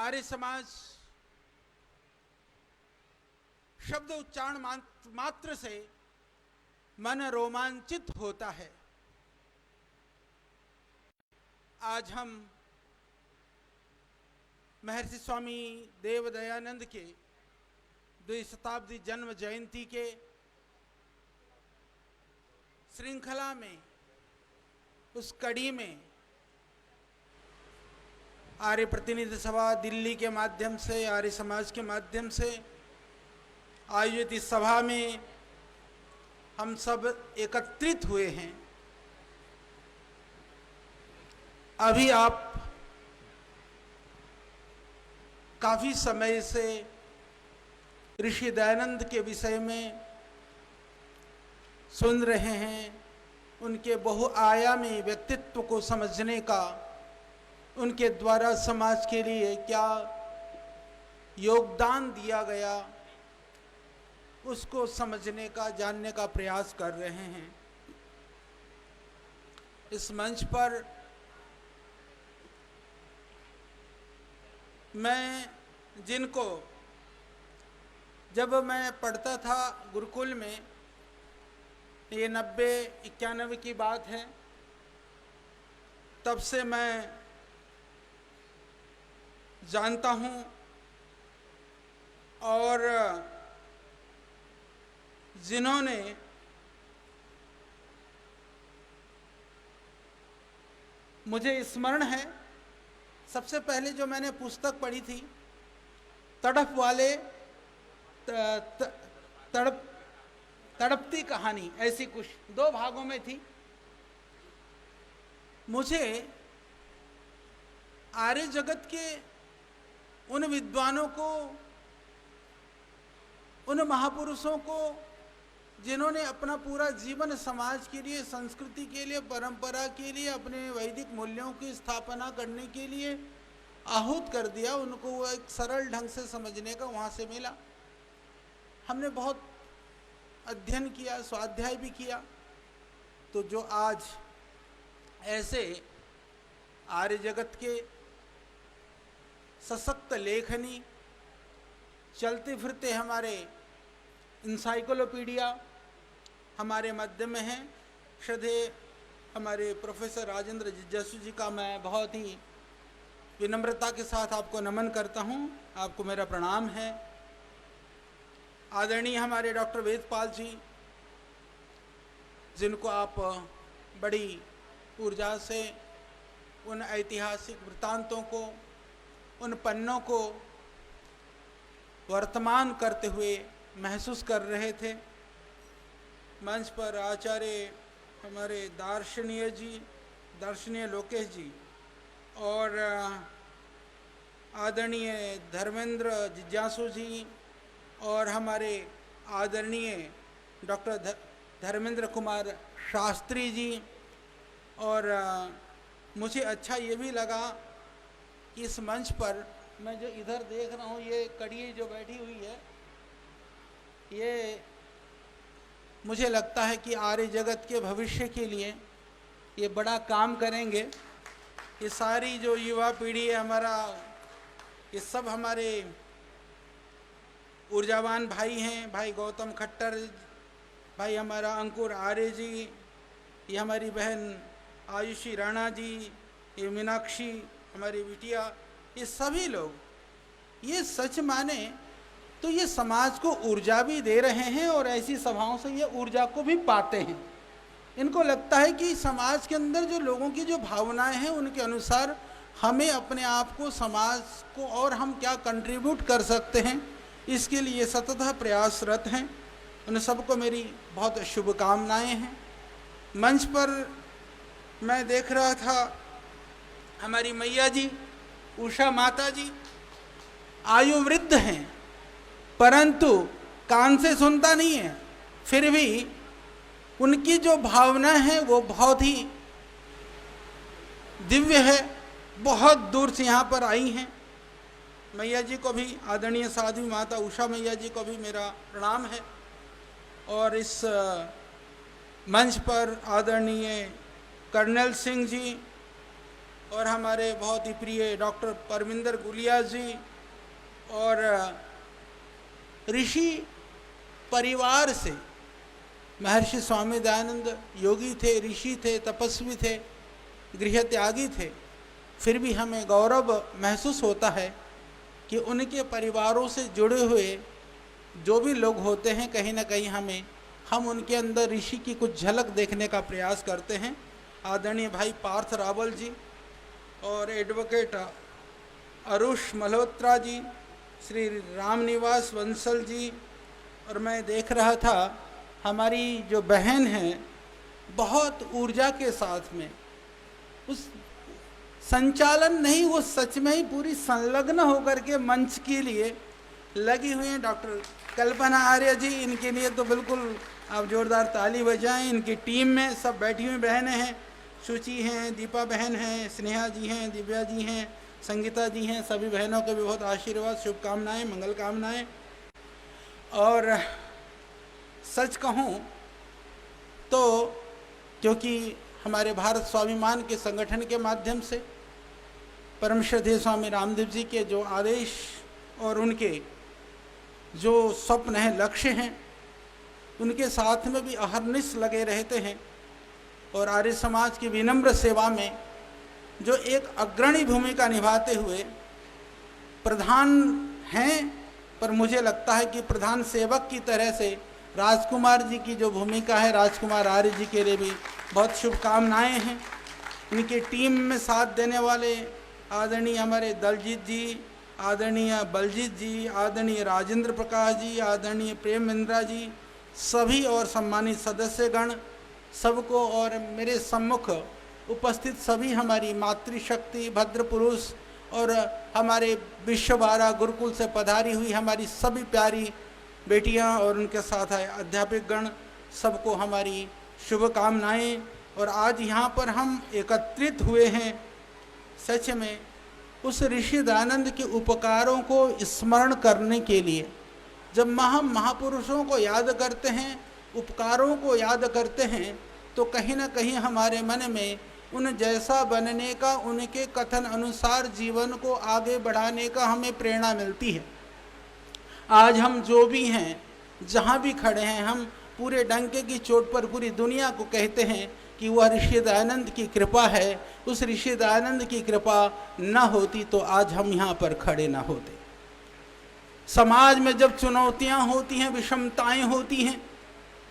आर्य समाज शब्द उच्चारण मात्र से मन रोमांचित होता है। आज हम महर्षि स्वामी देव दयानंद के 2 शताब्दी जन्म जयंती के श्रृंखला में, उस कड़ी में आर्य प्रतिनिधि सभा दिल्ली के माध्यम से, आर्य समाज के माध्यम से आयोजित इस सभा में हम सब एकत्रित हुए हैं। अभी आप काफी समय से ऋषि दयानंद के विषय में सुन रहे हैं, उनके बहुआयामी व्यक्तित्व को समझने का, उनके द्वारा समाज के लिए क्या योगदान दिया गया उसको समझने का, जानने का प्रयास कर रहे हैं। इस मंच पर मैं जिनको, जब मैं पढ़ता था गुरुकुल में, ये 90-91 की बात है, तब से मैं जानता हूँ और जिन्होंने मुझे स्मरण है, सबसे पहले जो मैंने पुस्तक पढ़ी थी तड़प वाले तड़पती कहानी, ऐसी कुछ 2 भागों में थी। मुझे आर्य जगत के उन विद्वानों को, उन महापुरुषों को जिन्होंने अपना पूरा जीवन समाज के लिए, संस्कृति के लिए, परंपरा के लिए, अपने वैदिक मूल्यों की स्थापना करने के लिए आहूत कर दिया, उनको वो एक सरल ढंग से समझने का वहाँ से मिला। हमने बहुत अध्ययन किया, स्वाध्याय भी किया। तो जो आज ऐसे आर्य जगत के सशक्त लेखनी, चलते फिरते हमारे इंसाइक्लोपीडिया हमारे मध्य में हैं, श्रद्धेय हमारे प्रोफेसर राजेंद्र जिज्ञासु जी का मैं बहुत ही विनम्रता के साथ आपको नमन करता हूं, आपको मेरा प्रणाम है। आदरणीय हमारे डॉक्टर वेदपाल जी, जिनको आप बड़ी ऊर्जा से उन ऐतिहासिक वृत्तांतों को, उन पन्नों को वर्तमान करते हुए महसूस कर रहे थे। मंच पर आचार्य हमारे दार्शनीय लोकेश जी और आदरणीय धर्मेंद्र जिज्ञासु जी और हमारे आदरणीय डॉक्टर धर्मेंद्र कुमार शास्त्री जी, और मुझे अच्छा ये भी लगा कि इस मंच पर मैं जो इधर देख रहा हूँ, ये कड़ी जो बैठी हुई है, ये मुझे लगता है कि आर्य जगत के भविष्य के लिए ये बड़ा काम करेंगे। ये सारी जो युवा पीढ़ी है हमारा, ये सब हमारे ऊर्जावान भाई हैं, भाई गौतम खट्टर, भाई हमारा अंकुर आर्य जी, ये हमारी बहन आयुषी राणा जी, ये मीनाक्षी हमारी बिटिया, ये सभी लोग, ये सच माने तो ये समाज को ऊर्जा भी दे रहे हैं और ऐसी सभाओं से ये ऊर्जा को भी पाते हैं। इनको लगता है कि समाज के अंदर जो लोगों की जो भावनाएं हैं, उनके अनुसार हमें अपने आप को, समाज को और हम क्या कंट्रीब्यूट कर सकते हैं, इसके लिए सततः प्रयासरत हैं। उन सबको मेरी बहुत शुभकामनाएं हैं। मंच पर मैं देख रहा था हमारी मैया जी, उषा माता जी, आयु वृद्ध हैं परंतु कान से सुनता नहीं है, फिर भी उनकी जो भावना है वो बहुत ही दिव्य है। बहुत दूर से यहाँ पर आई हैं। मैया जी को भी, आदरणीय साध्वी माता उषा मैया जी को भी मेरा प्रणाम है। और इस मंच पर आदरणीय कर्नल सिंह जी और हमारे बहुत ही प्रिय डॉक्टर परमिंदर गुलिया जी, और ऋषि परिवार से महर्षि स्वामी दयानंद योगी थे, ऋषि थे, तपस्वी थे, गृह त्यागी थे, फिर भी हमें गौरव महसूस होता है कि उनके परिवारों से जुड़े हुए जो भी लोग होते हैं, कहीं ना कहीं हम उनके अंदर ऋषि की कुछ झलक देखने का प्रयास करते हैं। आदरणीय भाई पार्थ रावल जी और एडवोकेट अरुष मल्होत्रा जी, श्री रामनिवास वंसल जी, और मैं देख रहा था हमारी जो बहन है बहुत ऊर्जा के साथ में उस संचालन नहीं, वो सच में ही पूरी संलग्न होकर के मंच के लिए लगी हुई हैं। डॉक्टर कल्पना आर्य जी, इनके लिए तो बिल्कुल आप जोरदार ताली बजाएं। इनकी टीम में सब बैठी हुई बहनें हैं, शुचि हैं, दीपा बहन हैं, स्नेहा जी हैं, दिव्या जी हैं, संगीता जी हैं, सभी बहनों के भी बहुत आशीर्वाद, शुभकामनाएं, मंगल कामनाएं। और सच कहूँ तो क्योंकि हमारे भारत स्वाभिमान के संगठन के माध्यम से परम श्रद्धेय स्वामी रामदेव जी के जो आदेश और उनके जो स्वप्न हैं, लक्ष्य हैं, उनके साथ में भी अहर्निश लगे रहते हैं। और आर्य समाज की विनम्र सेवा में जो एक अग्रणी भूमिका निभाते हुए प्रधान हैं, पर मुझे लगता है कि प्रधान सेवक की तरह से राजकुमार जी की जो भूमिका है, राजकुमार आर्य जी के लिए भी बहुत शुभकामनाएं हैं। इनकी टीम में साथ देने वाले आदरणीय हमारे दलजीत जी, आदरणीय बलजीत जी, आदरणीय राजेंद्र प्रकाश जी, आदरणीय प्रेम इंद्रा जी, सभी और सम्मानित सदस्यगण सबको, और मेरे सम्मुख उपस्थित सभी हमारी मातृशक्ति, भद्र पुरुष और हमारे विश्वभारा गुरुकुल से पधारी हुई हमारी सभी प्यारी बेटियां और उनके साथ आए अध्यापक गण, सबको हमारी शुभकामनाएं। और आज यहाँ पर हम एकत्रित हुए हैं सच में उस ऋषि दयानंद के उपकारों को स्मरण करने के लिए। जब हम महापुरुषों को याद करते हैं, उपकारों को याद करते हैं, तो कहीं ना कहीं हमारे मन में उन जैसा बनने का, उनके कथन अनुसार जीवन को आगे बढ़ाने का हमें प्रेरणा मिलती है। आज हम जो भी हैं, जहाँ भी खड़े हैं, हम पूरे डंके की चोट पर पूरी दुनिया को कहते हैं कि वह ऋषि दयानंद की कृपा है। उस ऋषि दयानंद की कृपा न होती तो आज हम यहाँ पर खड़े न होते। समाज में जब चुनौतियाँ होती हैं, विषमताएं होती हैं,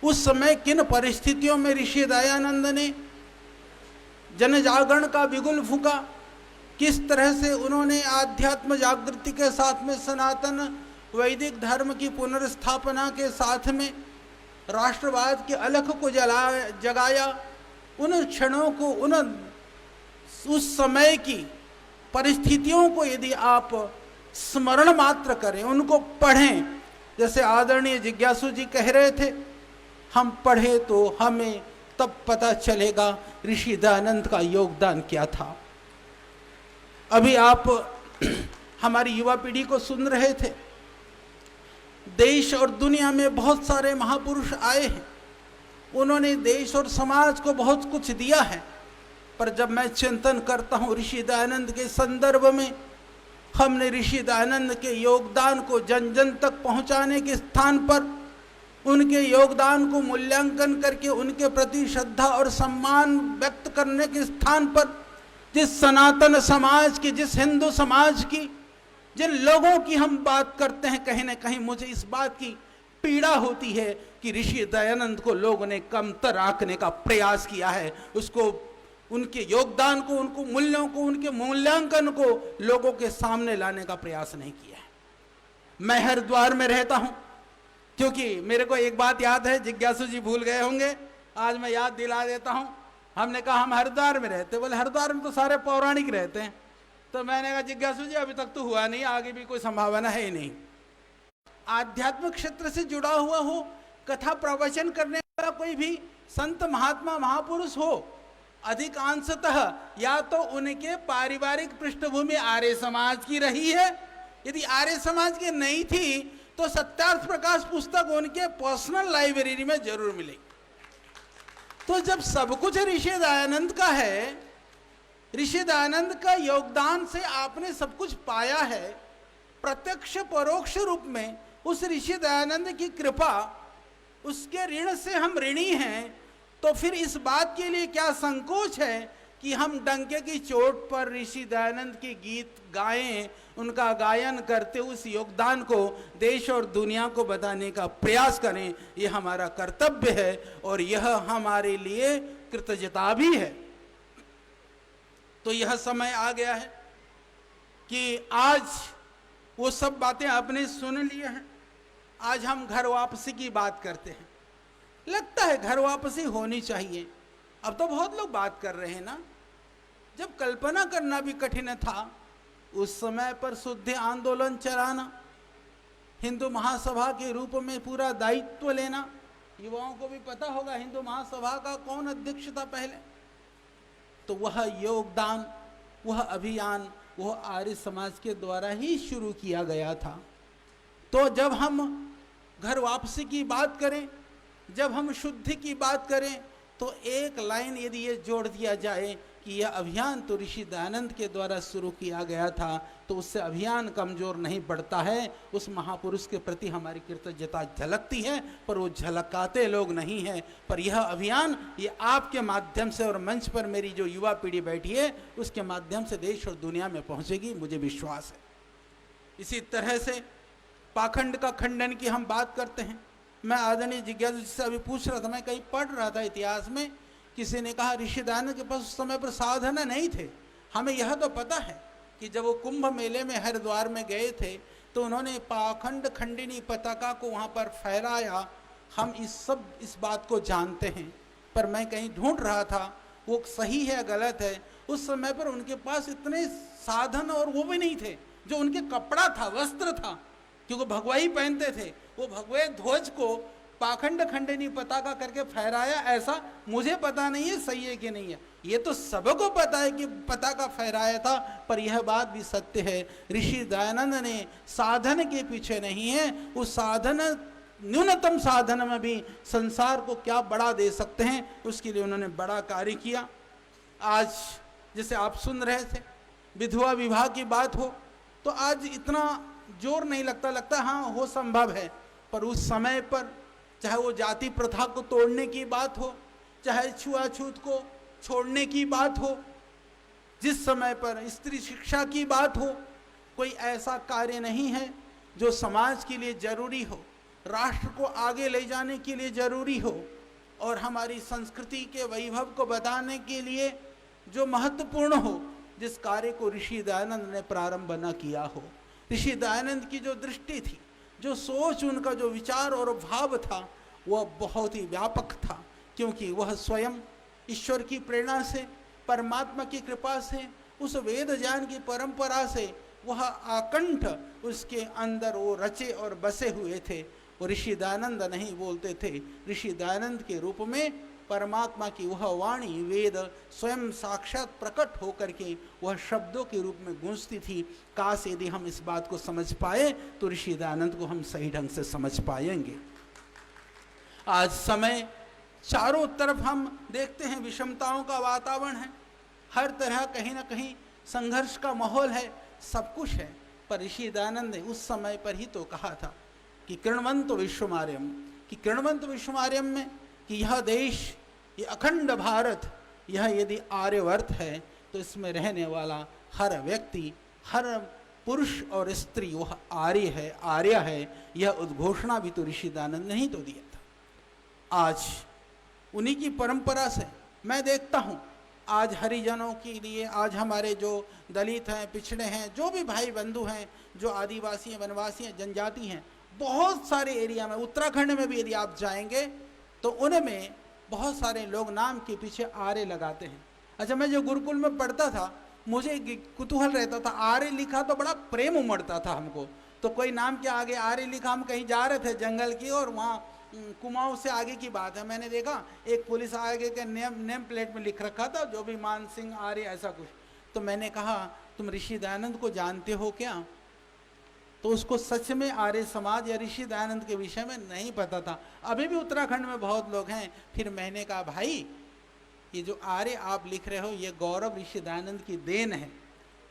उस समय किन परिस्थितियों में ऋषि दयानंद ने जन जागरण का बिगुल फूंका, किस तरह से उन्होंने आध्यात्म जागृति के साथ में सनातन वैदिक धर्म की पुनर्स्थापना के साथ में राष्ट्रवाद के अलख को जगाया। उन क्षणों को, उस समय की परिस्थितियों को यदि आप स्मरण मात्र करें, उनको पढ़ें, जैसे आदरणीय जिज्ञासु जी कह रहे थे, हम पढ़े तो हमें तब पता चलेगा ऋषि दयानंद का योगदान क्या था। अभी आप हमारी युवा पीढ़ी को सुन रहे थे, देश और दुनिया में बहुत सारे महापुरुष आए हैं, उन्होंने देश और समाज को बहुत कुछ दिया है। पर जब मैं चिंतन करता हूँ ऋषि दयानंद के संदर्भ में, हमने ऋषि दयानंद के योगदान को जन जन तक पहुँचाने के स्थान पर, उनके योगदान को मूल्यांकन करके उनके प्रति श्रद्धा और सम्मान व्यक्त करने के स्थान पर, जिस सनातन समाज की, जिस हिंदू समाज की, जिन लोगों की हम बात करते हैं, कहीं ना कहीं मुझे इस बात की पीड़ा होती है कि ऋषि दयानंद को लोगों ने कमतर आंकने का प्रयास किया है। उसको, उनके योगदान को, उनको मूल्यों को, उनके मूल्यांकन को लोगों के सामने लाने का प्रयास नहीं किया है। मैं हरिद्वार में रहता हूं, क्योंकि मेरे को एक बात याद है, जिज्ञासु जी भूल गए होंगे, आज मैं याद दिला देता हूं। हमने कहा हम हरिद्वार में रहते, बोले हरिद्वार में तो सारे पौराणिक रहते हैं। तो मैंने कहा जिज्ञासु जी अभी तक तो हुआ नहीं, आगे भी कोई संभावना है ही नहीं। आध्यात्मिक क्षेत्र से जुड़ा हुआ हो, कथा प्रवचन करने वाला कोई भी संत महात्मा महापुरुष हो, अधिकांशतः या तो उनके पारिवारिक पृष्ठभूमि आर्य समाज की रही है। यदि आर्य समाज की नहीं थी तो सत्यार्थ प्रकाश पुस्तक उनके पर्सनल लाइब्रेरी में जरूर मिलेगी। तो जब सब कुछ ऋषि दयानंद का है, ऋषि दयानंद का योगदान से आपने सब कुछ पाया है, प्रत्यक्ष परोक्ष रूप में उस ऋषि दयानंद की कृपा, उसके ऋण से हम ऋणी हैं। तो फिर इस बात के लिए क्या संकोच है कि हम डंके की चोट पर ऋषि दयानंद के गीत गाएं, उनका गायन करते उस योगदान को देश और दुनिया को बताने का प्रयास करें। यह हमारा कर्तव्य है और यह हमारे लिए कृतज्ञता भी है। तो यह समय आ गया है कि आज वो सब बातें आपने सुन लिए हैं, आज हम घर वापसी की बात करते हैं। लगता है घर वापसी होनी चाहिए। अब तो बहुत लोग बात कर रहे हैं ना, जब कल्पना करना भी कठिन था उस समय पर शुद्ध आंदोलन चलाना, हिंदू महासभा के रूप में पूरा दायित्व लेना। युवाओं को भी पता होगा हिंदू महासभा का कौन अध्यक्ष था पहले। तो वह योगदान, वह अभियान, वह आर्य समाज के द्वारा ही शुरू किया गया था। तो जब हम घर वापसी की बात करें, जब हम शुद्धि की बात करें, तो एक लाइन यदि ये जोड़ दिया जाए कि यह अभियान तो ऋषि दयानंद के द्वारा शुरू किया गया था, तो उससे अभियान कमजोर नहीं पड़ता है। उस महापुरुष के प्रति हमारी कृतज्ञता झलकती है, पर वो झलकाते लोग नहीं हैं। पर यह अभियान, ये आपके माध्यम से और मंच पर मेरी जो युवा पीढ़ी बैठी है उसके माध्यम से देश और दुनिया में पहुंचेगी, मुझे विश्वास है। इसी तरह से पाखंड का खंडन की हम बात करते हैं। मैं आदरणीय जिज्ञासु जी से अभी पूछ रहा था, मैं कहीं पढ़ रहा था इतिहास में, किसी ने कहा ऋषि दयानंद के पास उस समय पर साधन नहीं थे। हमें यह तो पता है कि जब वो कुंभ मेले में हरिद्वार में गए थे तो उन्होंने पाखंड खंडिनी पताका को वहाँ पर फहराया। हम इस बात को जानते हैं, पर मैं कहीं ढूंढ रहा था वो सही है गलत है। उस समय पर उनके पास इतने साधन और वो भी नहीं थे, जो उनके कपड़ा था, वस्त्र था, क्योंकि भगवाई पहनते थे। वो भगवे ध्वज को पाखंड खंडिनी पताका करके फहराया, ऐसा मुझे पता नहीं है सही है कि नहीं है। ये तो सबको पता है कि पताका फहराया था, पर यह बात भी सत्य है, ऋषि दयानंद ने साधन के पीछे नहीं है, उस साधन, न्यूनतम साधन में भी संसार को क्या बड़ा दे सकते हैं, उसके लिए उन्होंने बड़ा कार्य किया। आज जैसे आप सुन रहे थे विधवा विवाह की बात हो, तो आज इतना जोर नहीं लगता हाँ हो संभव है। पर उस समय पर चाहे वो जाति प्रथा को तोड़ने की बात हो, चाहे छुआछूत को छोड़ने की बात हो, जिस समय पर स्त्री शिक्षा की बात हो, कोई ऐसा कार्य नहीं है जो समाज के लिए जरूरी हो, राष्ट्र को आगे ले जाने के लिए जरूरी हो और हमारी संस्कृति के वैभव को बताने के लिए जो महत्वपूर्ण हो, जिस कार्य को ऋषि दयानंद ने प्रारंभ न किया हो। ऋषि दयानंद की जो दृष्टि थी, जो सोच, उनका जो विचार और भाव था, वह बहुत ही व्यापक था, क्योंकि वह स्वयं ईश्वर की प्रेरणा से, परमात्मा की कृपा से, उस वेद ज्ञान की परंपरा से वह आकंठ उसके अंदर वो रचे और बसे हुए थे। वो ऋषि दयानंद नहीं बोलते थे, ऋषि दयानंद के रूप में परमात्मा की वह वाणी, वेद स्वयं साक्षात प्रकट होकर के वह शब्दों के रूप में गूंजती थी। काश यदि हम इस बात को समझ पाए तो ऋषि दयानंद को हम सही ढंग से समझ पाएंगे। आज समय चारों तरफ हम देखते हैं विषमताओं का वातावरण है, हर तरह कहीं ना कहीं संघर्ष का माहौल है, सब कुछ है। पर ऋषि दयानंद ने उस समय पर ही तो कहा था कि कृण्वन्तु विश्वमार्यम, कि कृण्वन्तु विश्वमार्यम में कि यह देश, ये अखंड भारत, यह यदि आर्यवर्त है तो इसमें रहने वाला हर व्यक्ति, हर पुरुष और स्त्री वह आर्य है, आर्य है। यह उद्घोषणा भी तो ऋषि दयानंद ने ही तो दिया था। आज उन्हीं की परंपरा से मैं देखता हूँ, आज हरिजनों के लिए, आज हमारे जो दलित हैं, पिछड़े हैं, जो भी भाई बंधु हैं, जो आदिवासी हैं, वनवासी हैं, जनजाति हैं, बहुत सारे एरिया में, उत्तराखंड में भी यदि आप जाएंगे तो उनमें बहुत सारे लोग नाम के पीछे आर्य लगाते हैं। अच्छा, मैं जो गुरुकुल में पढ़ता था, मुझे कुतूहल रहता था, आर्य लिखा तो बड़ा प्रेम उमड़ता था हमको। तो कोई नाम के आगे आर्य लिखा, हम कहीं जा रहे थे जंगल की और वहाँ कुमाऊं से आगे की बात है, मैंने देखा एक पुलिस आगे के नेम प्लेट में लिख रखा था जो भी मान सिंह आर्य, ऐसा कुछ। तो मैंने कहा तुम ऋषि दयानंद को जानते हो क्या? तो उसको सच में आर्य समाज या ऋषि दयानंद के विषय में नहीं पता था। अभी भी उत्तराखंड में बहुत लोग हैं। फिर मैंने कहा भाई ये जो आर्य आप लिख रहे हो ये गौरव ऋषि दयानंद की देन है,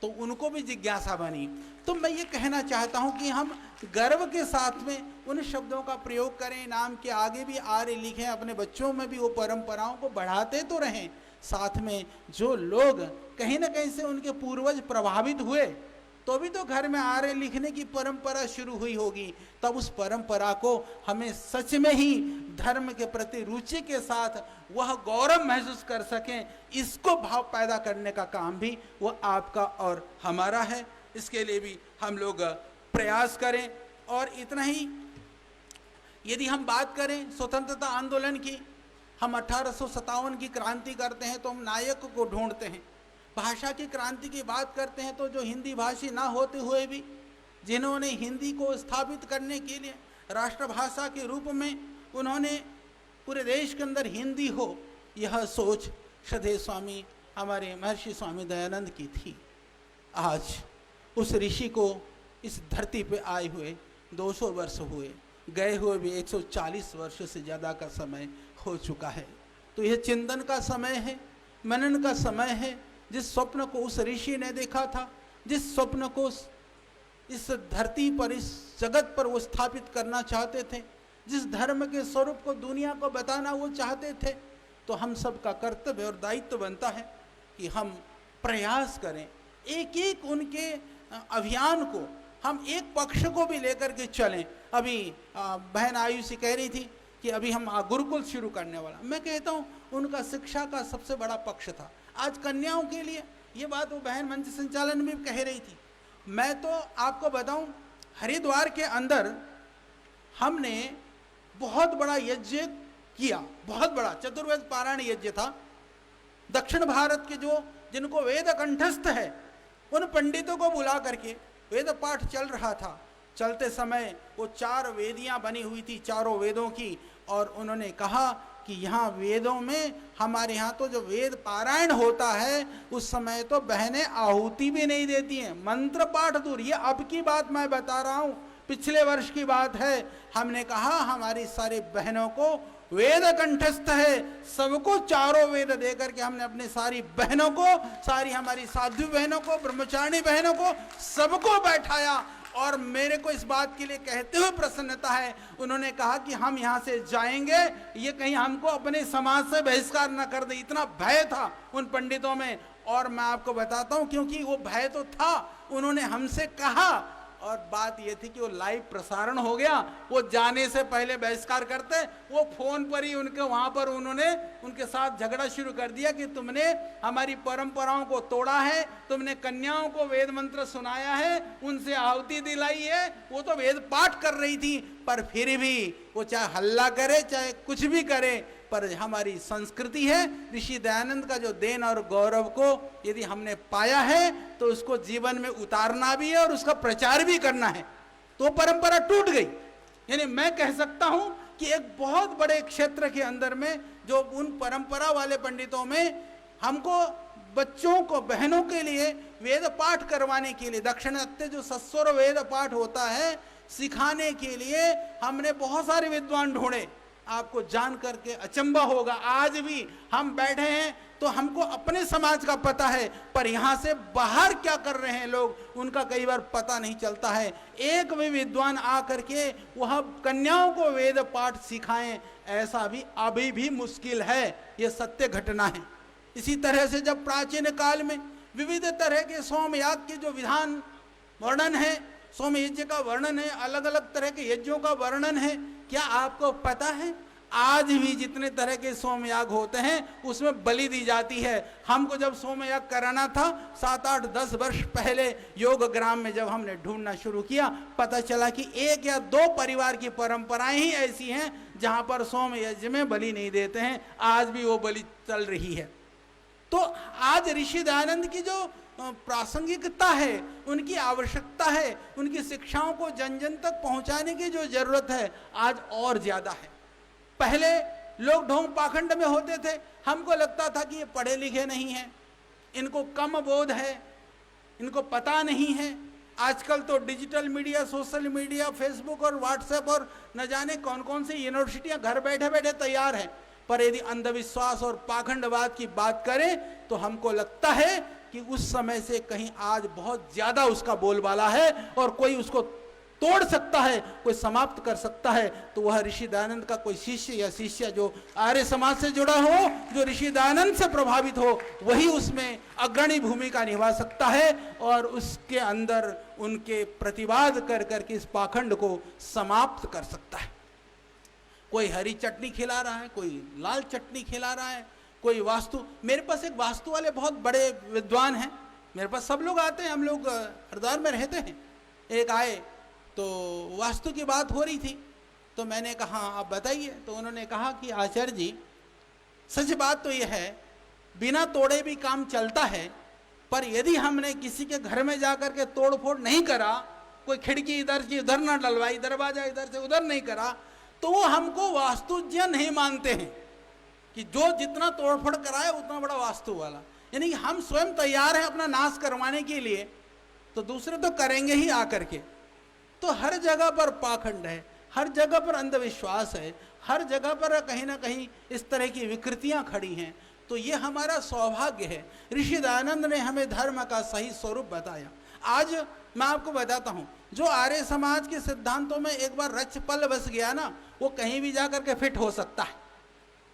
तो उनको भी जिज्ञासा बनी। तो मैं ये कहना चाहता हूँ कि हम गर्व के साथ में उन शब्दों का प्रयोग करें, नाम के आगे भी आर्य लिखें, अपने बच्चों में भी वो परंपराओं को बढ़ाते तो रहें। साथ में जो लोग कहीं ना कहीं से उनके पूर्वज प्रभावित हुए तो भी तो घर में आर्य लिखने की परंपरा शुरू हुई होगी, तब उस परंपरा को हमें सच में ही धर्म के प्रति रुचि के साथ वह गौरव महसूस कर सकें, इसको भाव पैदा करने का काम भी वो आपका और हमारा है। इसके लिए भी हम लोग प्रयास करें। और इतना ही, यदि हम बात करें स्वतंत्रता आंदोलन की, हम 1857 की क्रांति करते हैं तो हम नायक को ढूंढते हैं। भाषा की क्रांति की बात करते हैं तो जो हिंदी भाषी ना होते हुए भी जिन्होंने हिंदी को स्थापित करने के लिए राष्ट्रभाषा के रूप में उन्होंने पूरे देश के अंदर हिंदी हो, यह सोच श्रद्धेय स्वामी हमारे महर्षि स्वामी दयानंद की थी। आज उस ऋषि को इस धरती पे आए हुए 200 वर्ष हुए, गए हुए भी 140 वर्ष से ज़्यादा का समय हो चुका है। तो यह चिंतन का समय है, मनन का समय है। जिस स्वप्न को उस ऋषि ने देखा था, जिस स्वप्न को इस धरती पर, इस जगत पर वो स्थापित करना चाहते थे, जिस धर्म के स्वरूप को दुनिया को बताना वो चाहते थे, तो हम सब का कर्तव्य और दायित्व बनता है कि हम प्रयास करें, एक एक उनके अभियान को, हम एक पक्ष को भी लेकर के चलें। अभी बहन आयुषी कह रही थी कि अभी हम गुरुकुल शुरू करने वाला, मैं कहता हूँ उनका शिक्षा का सबसे बड़ा पक्ष था। आज कन्याओं के लिए ये बात वो बहन मंच संचालन में भी कह रही थी। मैं तो आपको बताऊं, हरिद्वार के अंदर हमने बहुत बड़ा यज्ञ किया, बहुत बड़ा चतुर्वेद पारायण यज्ञ था। दक्षिण भारत के जिनको वेद कंठस्थ है उन पंडितों को बुला करके वेद पाठ चल रहा था। चलते समय वो 4 वेदियां बनी हुई थी, चारों वेदों की, और उन्होंने कहा कि यहाँ वेदों में, हमारे यहाँ तो जो वेद पारायण होता है उस समय तो बहनें आहुति भी नहीं देती हैं, मंत्र पाठ दूर। ये अब की बात मैं बता रहा हूँ, पिछले वर्ष की बात है। हमने कहा हमारी सारी बहनों को वेद कंठस्थ है, सबको चारों वेद दे करके हमने अपनी सारी बहनों को, सारी हमारी साधु बहनों को, ब्रह्मचारिणी बहनों को, सबको बैठाया। और मेरे को इस बात के लिए कहते हुए प्रसन्नता है, उन्होंने कहा कि हम यहाँ से जाएंगे, ये कहीं हमको अपने समाज से बहिष्कार न कर दे। इतना भय था उन पंडितों में। और मैं आपको बताता हूँ, क्योंकि वो भय तो था, उन्होंने हमसे कहा, और बात ये थी कि वो लाइव प्रसारण हो गया, वो जाने से पहले बहिष्कार करते, वो फोन पर ही उनके वहाँ पर उन्होंने उनके साथ झगड़ा शुरू कर दिया कि तुमने हमारी परंपराओं को तोड़ा है, तुमने कन्याओं को वेद मंत्र सुनाया है, उनसे आहुति दिलाई है। वो तो वेद पाठ कर रही थी, पर फिर भी वो चाहे हल्ला करे चाहे कुछ भी करे, पर हमारी संस्कृति है, ऋषि दयानंद का जो देन और गौरव को यदि हमने पाया है तो उसको जीवन में उतारना भी है और उसका प्रचार भी करना है। तो परंपरा टूट गई। यानी मैं कह सकता हूं कि एक बहुत बड़े क्षेत्र के अंदर में जो उन परंपरा वाले पंडितों में हमको बच्चों को, बहनों के लिए वेद पाठ करवाने के लिए, दक्षिणात्य जो सस्वर वेद पाठ होता है सिखाने के लिए हमने बहुत सारे विद्वान ढूंढे। आपको जान करके अचंभा होगा, आज भी हम बैठे हैं तो हमको अपने समाज का पता है, पर यहाँ से बाहर क्या कर रहे हैं लोग उनका कई बार पता नहीं चलता है। एक भी विद्वान आ करके वह कन्याओं को वेद पाठ सिखाएं, ऐसा भी अभी भी मुश्किल है, ये सत्य घटना है। इसी तरह से जब प्राचीन काल में विविध तरह के सोमयाग के जो विधान वर्णन है, सोम यज्ञ का वर्णन है, अलग अलग तरह के यज्ञों का वर्णन है, क्या आपको पता है आज भी जितने तरह के सोमयाग होते हैं उसमें बलि दी जाती है। हमको जब सोमयाग कराना था 7, 8, 10 वर्ष पहले योग ग्राम में जब हमने ढूंढना शुरू किया, पता चला कि 1 या 2 परिवार की परंपराएं ही ऐसी हैं जहां पर सोम यज्ञ में बलि नहीं देते हैं, आज भी वो बलि चल रही है। तो आज ऋषि दयानंद की जो प्रासंगिकता है, उनकी आवश्यकता है, उनकी शिक्षाओं को जन जन तक पहुंचाने की जो जरूरत है आज और ज्यादा है। पहले लोग ढोंग पाखंड में होते थे, हमको लगता था कि ये पढ़े लिखे नहीं हैं, इनको कम बोध है, इनको पता नहीं है। आजकल तो digital media, social media, Facebook और व्हाट्सएप और न जाने कौन कौन सी यूनिवर्सिटियां घर बैठे बैठे तैयार हैं। पर यदि अंधविश्वास और पाखंडवाद की बात करें तो हमको लगता है कि उस समय से कहीं आज बहुत ज्यादा उसका बोलबाला है, और कोई उसको तोड़ सकता है, कोई समाप्त कर सकता है तो वह ऋषि दयानंद का कोई शिष्य या शिष्य जो आर्य समाज से जुड़ा हो, जो ऋषि दयानंद से प्रभावित हो, वही उसमें अग्रणी भूमिका निभा सकता है और उसके अंदर उनके प्रतिवाद कर करके इस पाखंड को समाप्त कर सकता है। कोई हरी चटनी खिला रहा है, कोई लाल चटनी खिला रहा है, कोई वास्तु, मेरे पास एक वास्तु वाले बहुत बड़े विद्वान हैं, मेरे पास सब लोग आते हैं, हम लोग हरिद्वार में रहते हैं। एक आए तो वास्तु की बात हो रही थी, तो मैंने कहा आप बताइए। तो उन्होंने कहा कि आचार्य जी, सच बात तो यह है बिना तोड़े भी काम चलता है, पर यदि हमने किसी के घर में जाकर के तोड़ फोड़ नहीं करा, कोई खिड़की इधर से उधर ना डलवाई, दरवाजा इधर से उधर नहीं करा, तो वो हमको वास्तुज्ञ नहीं मानते हैं कि जो जितना तोड़फोड़ कराए उतना बड़ा वास्तु वाला। यानी कि हम स्वयं तैयार हैं अपना नाश करवाने के लिए, तो दूसरे तो करेंगे ही आकर के। तो हर जगह पर पाखंड है, हर जगह पर अंधविश्वास है, हर जगह पर कहीं ना कहीं इस तरह की विकृतियां खड़ी हैं। तो ये हमारा सौभाग्य है, ऋषि दयानंद ने हमें धर्म का सही स्वरूप बताया। आज मैं आपको बताता हूँ, जो आर्य समाज के सिद्धांतों में एक बार रच पल बस गया ना, वो कहीं भी जाकर के फिट हो सकता है।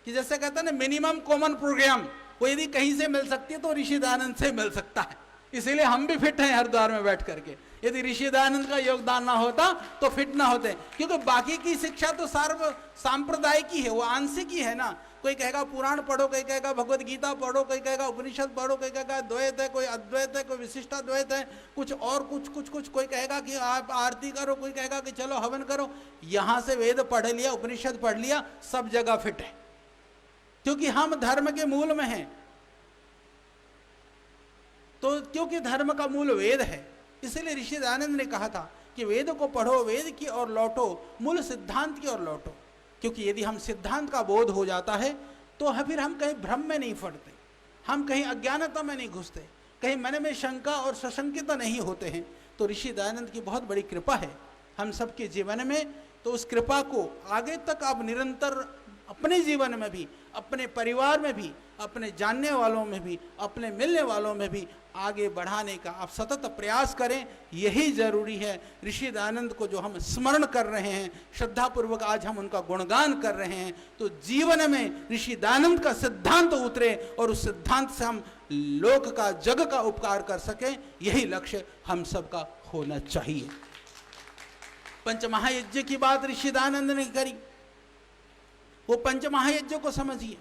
कि जैसे कहते हैं ना मिनिमम कॉमन प्रोग्राम, वो यदि कहीं से मिल सकती है तो ऋषि दयानंद से मिल सकता है। इसीलिए हम भी फिट हैं हरिद्वार में बैठ करके। यदि ऋषि दयानंद का योगदान ना होता तो फिट ना होते, क्योंकि बाकी की शिक्षा तो सांप्रदायिक ही है, वो आंशिक ही है ना। कोई कहेगा पुराण पढ़ो, कोई कहेगा भगवत गीता पढ़ो, कोई कहेगा उपनिषद पढ़ो, कोई कहेगा द्वैत है, कोई अद्वैत है, कोई विशिष्टाद्वैत है, कुछ और कुछ कोई कहेगा कि आप आरती करो, कोई कहेगा कि चलो हवन करो। यहाँ से वेद पढ़ लिया, उपनिषद पढ़ लिया, सब जगह फिट है, क्योंकि हम धर्म के मूल में हैं। तो क्योंकि धर्म का मूल वेद है, इसलिए ऋषि दयानंद ने कहा था कि वेद को पढ़ो, वेद की ओर लौटो, मूल सिद्धांत की ओर लौटो। क्योंकि यदि हम सिद्धांत का बोध हो जाता है तो फिर हम कहीं भ्रम में नहीं पड़ते, हम कहीं अज्ञानता में नहीं घुसते, कहीं मन में शंका और सशंकित नहीं होते हैं। तो ऋषि दयानंद की बहुत बड़ी कृपा है हम सबके जीवन में। तो उस कृपा को आगे तक आप निरंतर अपने जीवन में भी, अपने परिवार में भी, अपने जानने वालों में भी, अपने मिलने वालों में भी आगे बढ़ाने का आप सतत प्रयास करें, यही जरूरी है। ऋषि दयानंद को जो हम स्मरण कर रहे हैं, श्रद्धापूर्वक आज हम उनका गुणगान कर रहे हैं, तो जीवन में ऋषि दयानंद का सिद्धांत उतरे और उस सिद्धांत से हम लोक का, जग का उपकार कर सकें, यही लक्ष्य हम सबका होना चाहिए। पंचमहायज्ञ की बात ऋषि दयानंद ने करी, वो पंचमहायज्ञ को समझिए।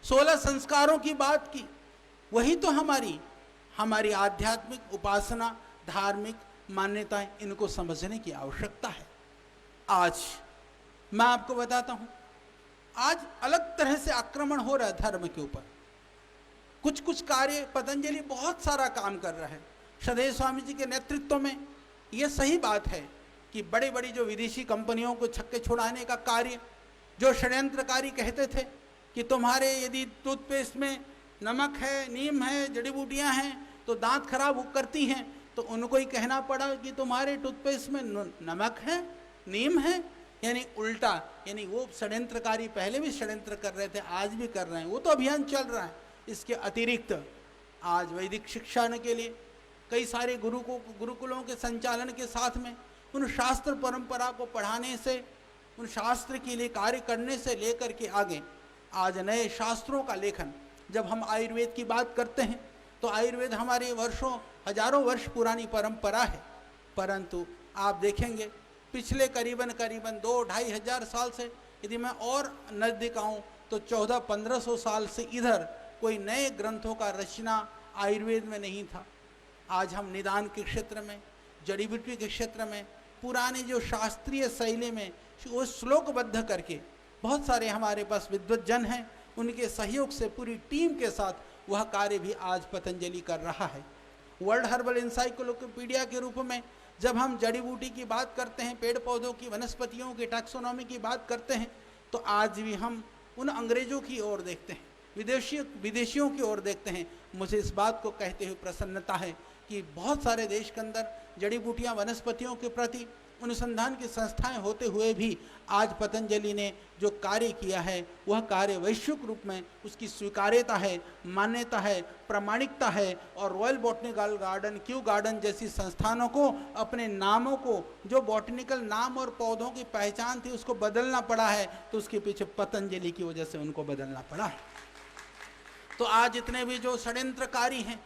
16 संस्कारों की बात की, वही तो हमारी आध्यात्मिक उपासना, धार्मिक मान्यताएं, इनको समझने की आवश्यकता है। आज मैं आपको बताता हूं, आज अलग तरह से आक्रमण हो रहा है धर्म के ऊपर। कुछ कार्य पतंजलि बहुत सारा काम कर रहा है सदैव स्वामी जी के नेतृत्व में। यह सही बात है कि बड़ी बड़ी जो विदेशी कंपनियों को छक्के छुड़ाने का कार्य, जो षड्यंत्रकारी कहते थे कि तुम्हारे यदि टूथपेस्ट में नमक है, नीम है, जड़ी बूटियाँ हैं तो दांत खराब करती हैं, तो उनको ही कहना पड़ा कि तुम्हारे टूथपेस्ट में नमक है, नीम है, यानी उल्टा। यानी वो षड्यंत्रकारी पहले भी षड्यंत्र कर रहे थे, आज भी कर रहे हैं, वो तो अभियान चल रहा है। इसके अतिरिक्त आज वैदिक शिक्षा के लिए कई सारे गुरुकुलों के संचालन के साथ में उन शास्त्र परंपरा को पढ़ाने से, उन शास्त्र के लिए कार्य करने से लेकर के आगे आज नए शास्त्रों का लेखन। जब हम आयुर्वेद की बात करते हैं तो आयुर्वेद हमारे हजारों वर्ष पुरानी परंपरा है, परंतु आप देखेंगे पिछले करीबन 2-2.5 हजार साल से, यदि मैं और नज़दीक आऊँ तो 1400-1500 साल से इधर कोई नए ग्रंथों का रचना आयुर्वेद में नहीं था। आज हम निदान के क्षेत्र में, जड़ी बूटी के क्षेत्र में, पुराने जो शास्त्रीय शैली में वो श्लोकबद्ध करके बहुत सारे हमारे पास विद्वज्जन हैं, उनके सहयोग से पूरी टीम के साथ वह कार्य भी आज पतंजलि कर रहा है। वर्ल्ड हर्बल इंसाइक्लोपीडिया के रूप में जब हम जड़ी बूटी की बात करते हैं, पेड़ पौधों की, वनस्पतियों की टैक्सोनॉमी की बात करते हैं, तो आज भी हम उन अंग्रेजों की ओर देखते हैं, विदेशियों की ओर देखते हैं। मुझे इस बात को कहते हुए प्रसन्नता है कि बहुत सारे देश के अंदर जड़ी बूटियाँ, वनस्पतियों के प्रति अनुसंधान की संस्थाएं होते हुए भी आज पतंजलि ने जो कार्य किया है वह कार्य वैश्विक रूप में उसकी स्वीकार्यता है, मान्यता है, प्रामाणिकता है। और royal botanical garden, Q garden जैसी संस्थानों को अपने नामों को, जो बॉटनिकल नाम और पौधों की पहचान थी, उसको बदलना पड़ा है, तो उसके पीछे पतंजलि की वजह से उनको बदलना पड़ा है। तो आज जितने भी जो षड्यंत्रकारी हैं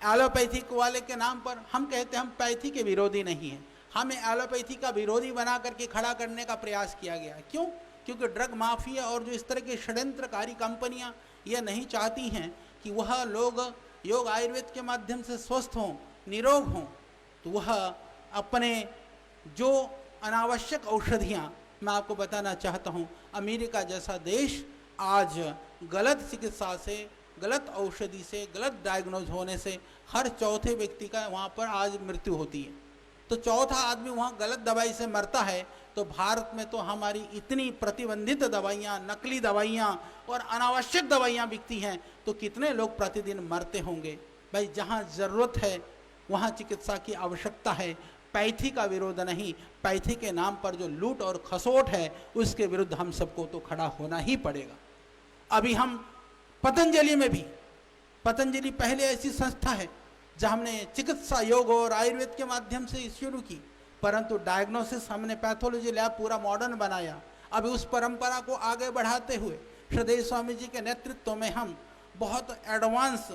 एलोपैथिक वाले के नाम पर, हम कहते हैं हम पैथी के विरोधी नहीं हैं, हमें एलोपैथी का विरोधी बना करके खड़ा करने का प्रयास किया गया। क्यों? क्योंकि ड्रग माफिया और जो इस तरह की षड्यंत्रकारी कंपनियां ये नहीं चाहती हैं कि वह लोग योग आयुर्वेद के माध्यम से स्वस्थ हों, निरोग हों। तो वह अपने जो अनावश्यक औषधियाँ, मैं आपको बताना चाहता हूँ, अमेरिका जैसा देश आज गलत चिकित्सा से, गलत औषधि से, गलत डायग्नोज होने से हर चौथे व्यक्ति का वहाँ पर आज मृत्यु होती है। तो चौथा आदमी वहाँ गलत दवाई से मरता है। तो भारत में तो हमारी इतनी प्रतिबंधित दवाइयाँ, नकली दवाइयाँ और अनावश्यक दवाइयाँ बिकती हैं, तो कितने लोग प्रतिदिन मरते होंगे। भाई, जहाँ ज़रूरत है वहाँ चिकित्सा की आवश्यकता है। पैथी का विरोध नहीं, पैथी के नाम पर जो लूट और खसोट है उसके विरुद्ध हम सबको तो खड़ा होना ही पड़ेगा। अभी हम पतंजलि में भी, पतंजलि पहले ऐसी संस्था है जहाँ हमने चिकित्सा योग और आयुर्वेद के माध्यम से शुरू की, परंतु डायग्नोसिस हमने पैथोलॉजी लैब पूरा मॉडर्न बनाया। अभी उस परंपरा को आगे बढ़ाते हुए श्रीदेव स्वामी जी के नेतृत्व में हम बहुत एडवांस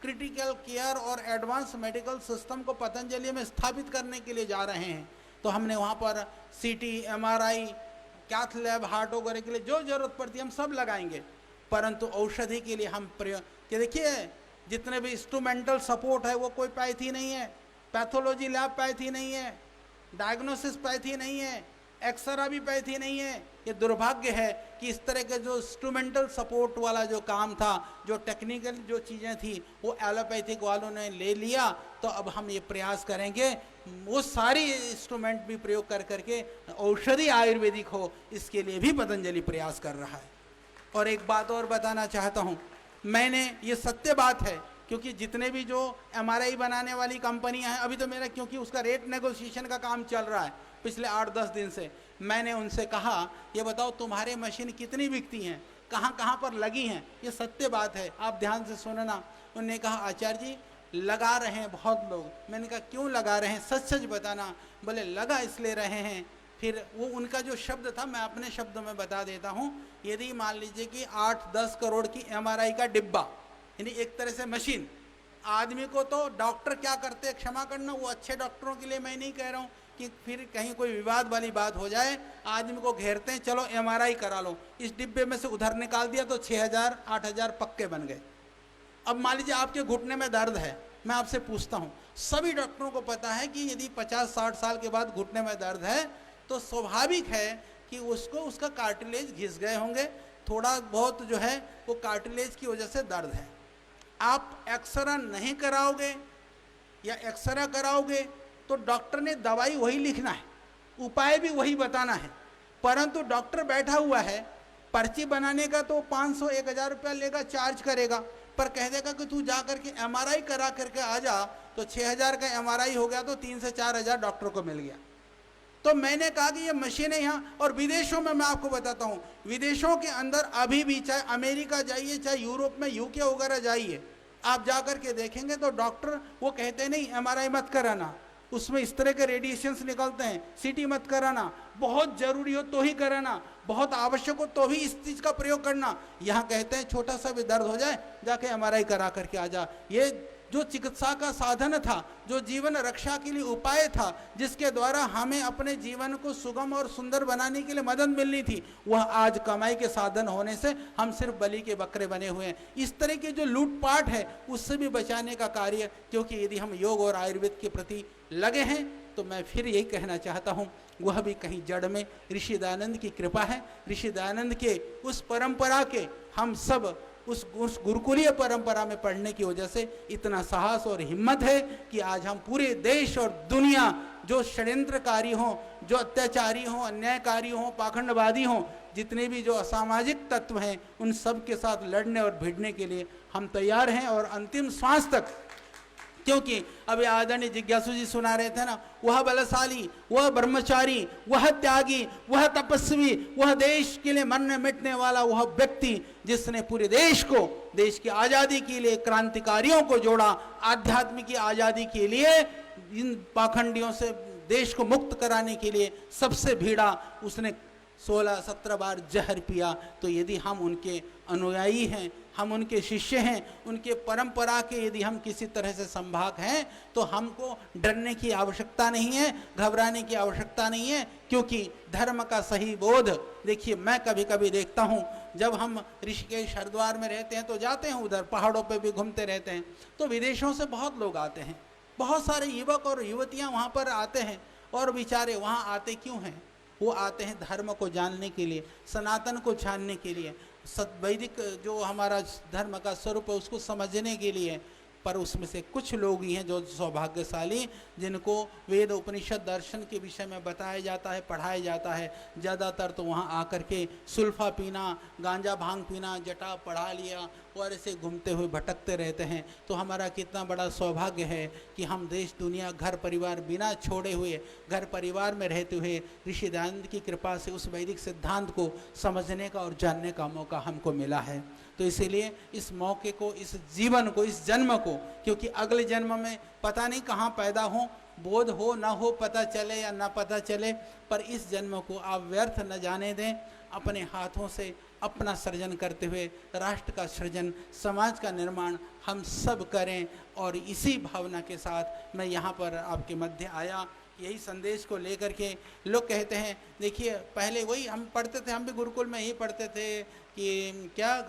क्रिटिकल केयर और एडवांस मेडिकल सिस्टम को पतंजलि में स्थापित करने के लिए जा रहे हैं। तो हमने वहाँ पर सीटी, एमआरआई, कैथ लैब, हार्ट वगैरह के लिए जो जरूरत पड़ती है हम सब लगाएंगे, परंतु औषधि के लिए हम कि देखिए जितने भी इंस्ट्रूमेंटल सपोर्ट है वो कोई पैथी नहीं है, पैथोलॉजी लैब पैथी नहीं है, डायग्नोसिस पैथी नहीं है, एक्सरा भी पैथी नहीं है। ये दुर्भाग्य है कि इस तरह के जो इंस्ट्रूमेंटल सपोर्ट वाला जो काम था, जो टेक्निकल जो चीज़ें थी, वो एलोपैथिक वालों ने ले लिया। तो अब हम ये प्रयास करेंगे वो सारी इंस्ट्रूमेंट भी प्रयोग कर करके औषधि आयुर्वेदिक हो, इसके लिए भी पतंजलि प्रयास कर रहा है। और एक बात और बताना चाहता हूँ, मैंने ये सत्य बात है, क्योंकि जितने भी जो एमआरआई बनाने वाली कंपनियां हैं, अभी तो मेरा क्योंकि उसका रेट नेगोशिएशन का काम चल रहा है पिछले 8-10 दिन से, मैंने उनसे कहा ये बताओ तुम्हारे मशीन कितनी बिकती हैं, कहाँ कहाँ पर लगी हैं। ये सत्य बात है, आप ध्यान से सुनना। उन्होंने कहा आचार्य जी लगा रहे हैं बहुत लोग। मैंने कहा क्यों लगा रहे हैं, सच सच बताना। बोले लगा इसलिए रहे हैं। फिर वो उनका जो शब्द था मैं अपने शब्दों में बता देता हूँ। यदि मान लीजिए कि 8-10 करोड़ की एमआरआई का डिब्बा, यानी एक तरह से मशीन, आदमी को तो डॉक्टर क्या करते हैं, क्षमा करना, वो अच्छे डॉक्टरों के लिए मैं नहीं कह रहा हूँ कि फिर कहीं कोई विवाद वाली बात हो जाए, आदमी को घेरते हैं चलो एमआरआई करा लो, इस डिब्बे में से उधर निकाल दिया तो 6,000-8,000 पक्के बन गए। अब मान लीजिए आपके घुटने में दर्द है, मैं आपसे पूछता हूँ, सभी डॉक्टरों को पता है कि यदि 50-60 साल के बाद घुटने में दर्द है तो स्वाभाविक है कि उसको उसका कार्टिलेज घिस गए होंगे, थोड़ा बहुत जो है वो कार्टिलेज की वजह से दर्द है। आप एक्सरा नहीं कराओगे या एक्सरा कराओगे तो डॉक्टर ने दवाई वही लिखना है, उपाय भी वही बताना है, परंतु डॉक्टर बैठा हुआ है, पर्ची बनाने का तो 500-1,000 रुपया लेगा, चार्ज करेगा, पर कह देगा कि तू जा करके एमआरआई करा करके आ जा, तो 6,000 का एमआरआई हो गया तो 3 से 4,000 डॉक्टर को मिल गया। तो मैंने कहा कि ये मशीनें यहाँ, और विदेशों में मैं आपको बताता हूँ, विदेशों के अंदर अभी भी चाहे अमेरिका जाइए, चाहे यूरोप में यूके वगैरह जाइए, आप जा कर के देखेंगे तो डॉक्टर वो कहते नहीं एमआरआई मत कराना, उसमें इस तरह के रेडिएशंस निकलते हैं, सीटी मत कराना, बहुत जरूरी हो तो ही कराना, बहुत आवश्यक हो तो ही इस चीज़ का प्रयोग करना। यहाँ कहते हैं छोटा सा भी दर्द हो जाए जाके एमआरआई करा करके आ जा। ये जो चिकित्सा का साधन था, जो जीवन रक्षा के लिए उपाय था, जिसके द्वारा हमें अपने जीवन को सुगम और सुंदर बनाने के लिए मदद मिलनी थी, वह आज कमाई के साधन होने से हम सिर्फ बलि के बकरे बने हुए हैं। इस तरह के जो लूटपाट है उससे भी बचाने का कार्य, क्योंकि यदि हम योग और आयुर्वेद के प्रति लगे हैं तो मैं फिर यही कहना चाहता हूँ, वह भी कहीं जड़ में ऋषि दयानंद की कृपा है। ऋषि दयानंद के उस परंपरा के हम सब उस गुरुकुलीय परंपरा में पढ़ने की वजह से इतना साहस और हिम्मत है कि आज हम पूरे देश और दुनिया, जो षड्यंत्रकारी हों, जो अत्याचारी हों, अन्यायकारी हों, पाखंडवादी हों, जितने भी जो असामाजिक तत्व हैं, उन सब के साथ लड़ने और भिड़ने के लिए हम तैयार हैं और अंतिम श्वास तक क्योंकि अभी आदरणीय जिज्ञासु जी सुना रहे थे ना, वह बलशाली, वह ब्रह्मचारी, वह त्यागी, वह तपस्वी, वह देश के लिए मरने मिटने वाला वह व्यक्ति जिसने पूरे देश को, देश की आजादी के लिए क्रांतिकारियों को जोड़ा, आध्यात्म की आजादी के लिए इन पाखंडियों से देश को मुक्त कराने के लिए सबसे भीड़ा, उसने 16-17 बार जहर पिया। तो यदि हम उनके अनुयायी हैं, हम उनके शिष्य हैं, उनके परंपरा के यदि हम किसी तरह से संभाग हैं, तो हमको डरने की आवश्यकता नहीं है, घबराने की आवश्यकता नहीं है, क्योंकि धर्म का सही बोध, देखिए मैं कभी कभी देखता हूँ, जब हम ऋषिकेश हरिद्वार में रहते हैं तो जाते हैं, उधर पहाड़ों पे भी घूमते रहते हैं, तो विदेशों से बहुत लोग आते हैं, बहुत सारे युवक और युवतियाँ वहाँ पर आते हैं। और बेचारे वहाँ आते क्यों हैं? वो आते हैं धर्म को जानने के लिए, सनातन को जानने के लिए, वैदिक जो हमारा धर्म का स्वरूप है उसको समझने के लिए। पर उसमें से कुछ लोग ही हैं जो सौभाग्यशाली, जिनको वेद उपनिषद दर्शन के विषय में बताया जाता है, पढ़ाया जाता है। ज़्यादातर तो वहाँ आकर के सुल्फा पीना, गांजा भांग पीना, जटा पढ़ा लिया और ऐसे घूमते हुए भटकते रहते हैं। तो हमारा कितना बड़ा सौभाग्य है कि हम देश दुनिया घर परिवार बिना छोड़े हुए, घर परिवार में रहते हुए ऋषि दयानंद की कृपा से उस वैदिक सिद्धांत को समझने का और जानने का मौका हमको मिला है। तो इसीलिए इस मौके को, इस जीवन को, इस जन्म को, क्योंकि अगले जन्म में पता नहीं कहाँ पैदा हो, बोध हो ना हो, पता चले या ना पता चले, पर इस जन्म को आप व्यर्थ न जाने दें। अपने हाथों से अपना सृजन करते हुए राष्ट्र का सृजन, समाज का निर्माण हम सब करें। और इसी भावना के साथ मैं यहाँ पर आपके मध्य आया, यही संदेश को लेकर के। लोग कहते हैं, देखिए पहले वही हम पढ़ते थे, हम भी गुरुकुल में यही पढ़ते थे कि क्या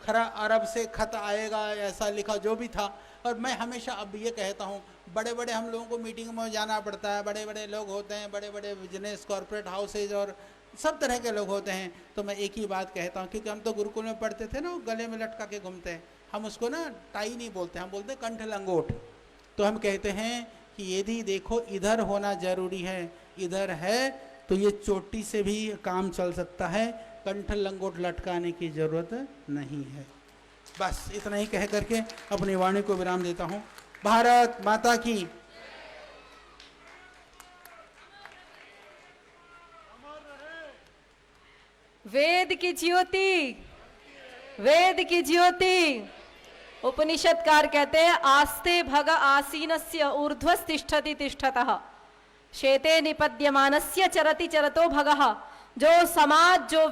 खरा अरब से खत आएगा, ऐसा लिखा जो भी था। और मैं हमेशा अब ये कहता हूँ, बड़े बड़े हम लोगों को मीटिंग में जाना पड़ता है, बड़े बड़े लोग होते हैं, बड़े बड़े बिजनेस कॉरपोरेट हाउसेज और सब तरह के लोग होते हैं। तो मैं एक ही बात कहता हूँ, क्योंकि हम तो गुरुकुल में पढ़ते थे ना, वो गले में लटका के घूमते हैं, हम उसको ना टाई नहीं बोलते, हम बोलते कंठ लंगोट। तो हम कहते हैं कि यदि देखो इधर होना जरूरी है, इधर है तो ये चोटी से भी काम चल सकता है, कंठ लंगोट लटकाने की जरूरत नहीं है। बस इतना ही कह करके अपनी वाणी को विराम देता हूँ। भारत माता की। वेद की ज्योति, वेद की ज्योति। उपनिषदकार कहते हैं, आस्ते भग आसीनस्य ऊर्ध्वस्तिष्ठति तिष्ठतः, शेते निपद्यमानस्य चरति चरतो भगः। जो समाज, जो